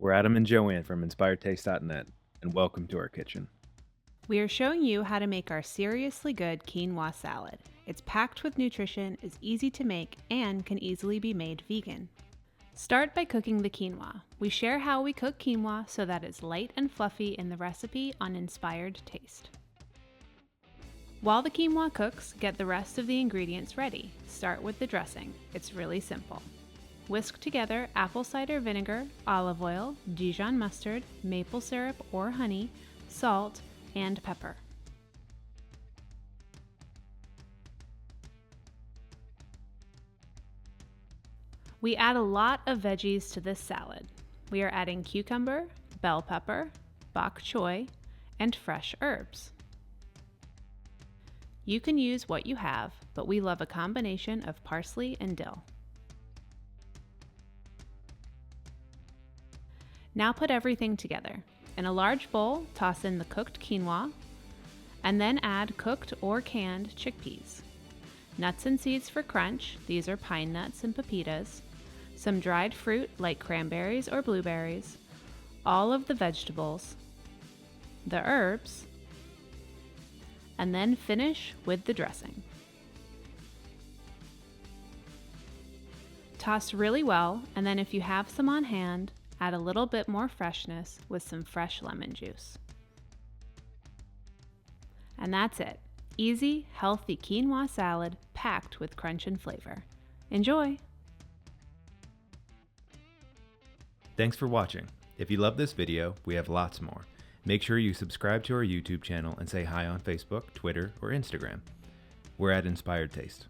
We're Adam and Joanne from InspiredTaste.net, and welcome to our kitchen. We are showing you how to make our seriously good quinoa salad. It's packed with nutrition, is easy to make, and can easily be made vegan. Start by cooking the quinoa. We share how we cook quinoa so that it's light and fluffy in the recipe on Inspired Taste. While the quinoa cooks, get the rest of the ingredients ready. Start with the dressing. It's really simple. Whisk together apple cider vinegar, olive oil, Dijon mustard, maple syrup or honey, salt, and pepper. We add a lot of veggies to this salad. We are adding cucumber, bell pepper, bok choy, and fresh herbs. You can use what you have, but we love a combination of parsley and dill. Now put everything together. In a large bowl, toss in the cooked quinoa, and then add cooked or canned chickpeas. Nuts and seeds for crunch, these are pine nuts and pepitas, some dried fruit like cranberries or blueberries, all of the vegetables, the herbs, and then finish with the dressing. Toss really well, and then if you have some on hand, add a little bit more freshness with some fresh lemon juice. And that's it. Easy, healthy quinoa salad packed with crunch and flavor. Enjoy! Thanks for watching. If you love this video, we have lots more. Make sure you subscribe to our YouTube channel and say hi on Facebook, Twitter, or Instagram. We're at Inspired Taste.